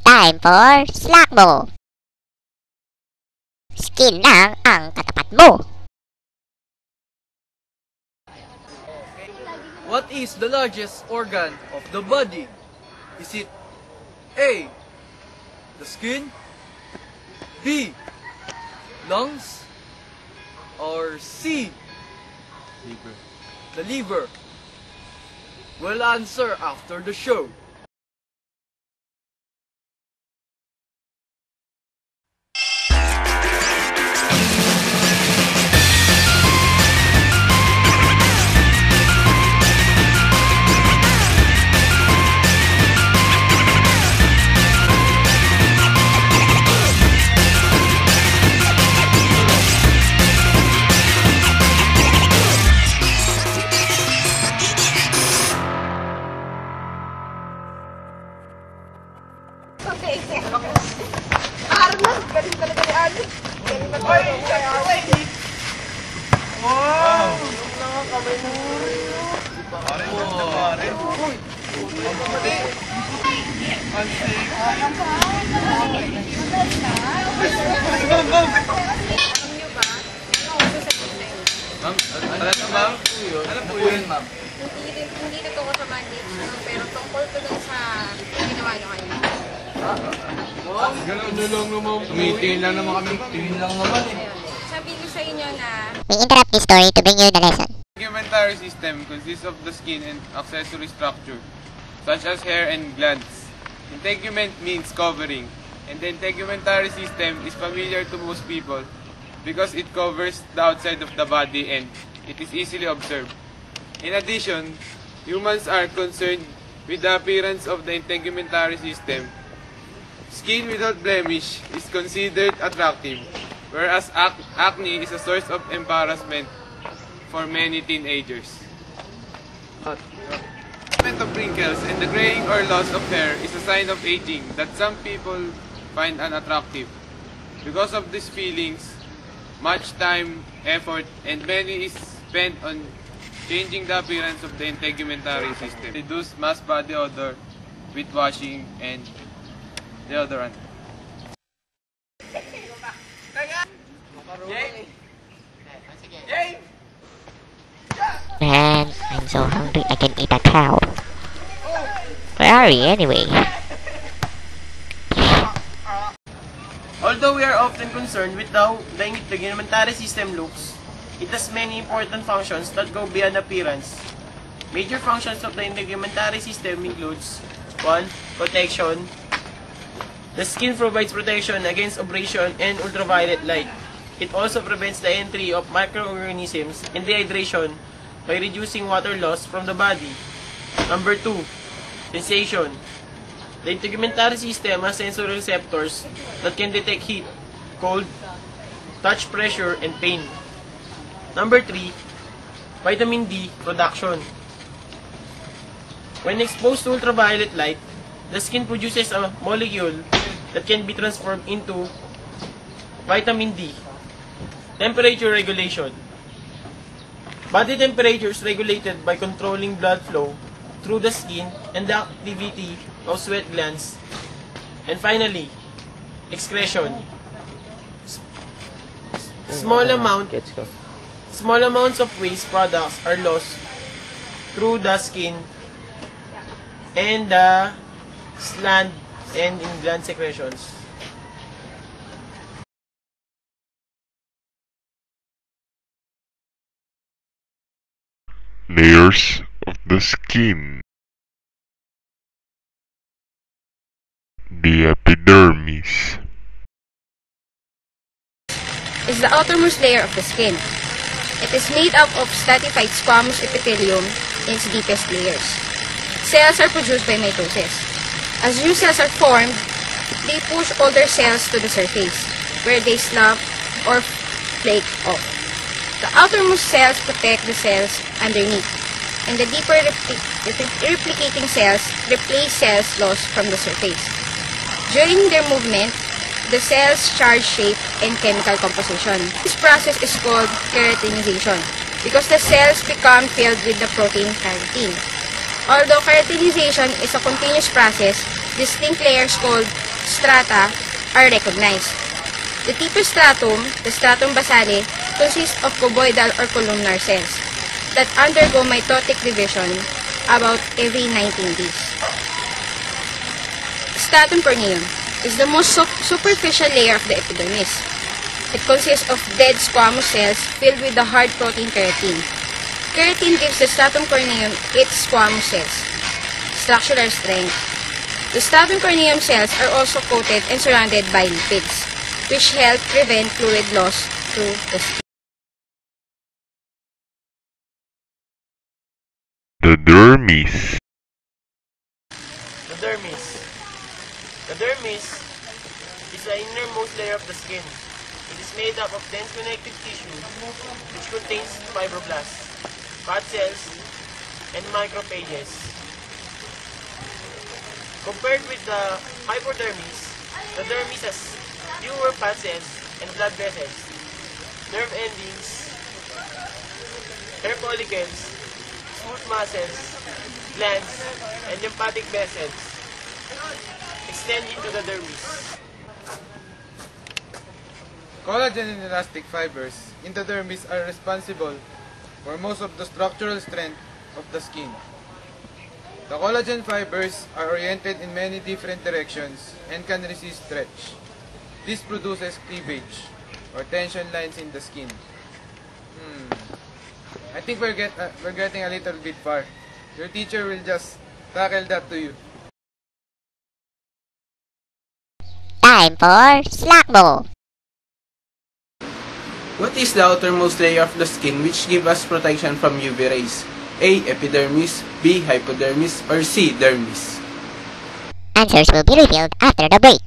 Time for Slack mo. Skin lang ang katapat mo. What is the largest organ of the body? Is it A, the skin, B, lungs, or C, the liver? We'll answer after the show. Galing talaga ni Alice. Galing na tayo. Wow! Nakakabay na. Pare, pare. Uy! Ma'am, ano po yun, ma'am? Hindi na tungkol sa mandates, pero tungkol to dun sa ginawa nyo kayo. Ganun na lang naman. Tumitingin lang naman kami. Tingin lang naman eh. Sabi ko sa inyo na We interrupt this story to bring you the lesson. Integumentary system consists of the skin and accessory structure, such as hair and glands. Integument means covering, and the integumentary system is familiar to most people because it covers the outside of the body and it is easily observed. In addition, humans are concerned with the appearance of the integumentary system. Skin without blemish is considered attractive, whereas acne is a source of embarrassment for many teenagers. The of wrinkles and the graying or loss of hair is a sign of aging that some people find unattractive. Because of these feelings, much time, effort, and money is spent on changing the appearance of the integumentary system. Reduce mass body odor with washing and deodorant. Man, I'm so hungry I can eat a cow. Where are we anyway? Although we are often concerned with how the integumentary system looks, it has many important functions that go beyond appearance. Major functions of the integumentary system includes 1. Protection. The skin provides protection against abrasion and ultraviolet light. It also prevents the entry of microorganisms and dehydration by reducing water loss from the body. Number 2. Sensation. The integumentary system has sensory receptors that can detect heat, cold, touch pressure, and pain. Number 3. Vitamin D production. When exposed to ultraviolet light, the skin produces a molecule that can be transformed into vitamin D. Temperature regulation. Body temperature is regulated by controlling blood flow through the skin and the activity of sweat glands. And finally, excretion. Small amounts of waste products are lost through the skin and the gland and in gland secretions. Layers of the skin. The epidermis is the outermost layer of the skin. It is made up of stratified squamous epithelium in its deepest layers. Cells are produced by mitosis. As new cells are formed, they push older cells to the surface, where they slump or flake off. The outermost cells protect the cells underneath, and the deeper replicating cells replace cells lost from the surface. During their movement, the cells change shape and chemical composition. This process is called keratinization because the cells become filled with the protein keratin. Although keratinization is a continuous process, distinct layers called strata are recognized. The deepest stratum, the stratum basale, consists of cuboidal or columnar cells that undergo mitotic division about every 19 days. Stratum corneum is the most superficial layer of the epidermis. It consists of dead squamous cells filled with the hard protein keratin. Keratin gives the stratum corneum its squamous cells. Structural strength. The stratum corneum cells are also coated and surrounded by lipids, which help prevent fluid loss through the skin. The dermis. The dermis. The dermis is the innermost layer of the skin. It is made up of dense connective tissue which contains fibroblasts, fat cells, and macrophages. Compared with the hypodermis, the dermis has fewer fat cells and blood vessels, nerve endings, hair follicles, smooth muscles, glands, and lymphatic vessels extend into the dermis. Collagen and elastic fibers in the dermis are responsible for most of the structural strength of the skin. The collagen fibers are oriented in many different directions and can resist stretch. This produces cleavage or tension lines in the skin. I think we're getting a little bit far. Your teacher will just tackle that to you. Time for Slackbo. What is the outermost layer of the skin which gives us protection from UV rays? A. Epidermis, B. Hypodermis, or C. Dermis? Answers will be revealed after the break.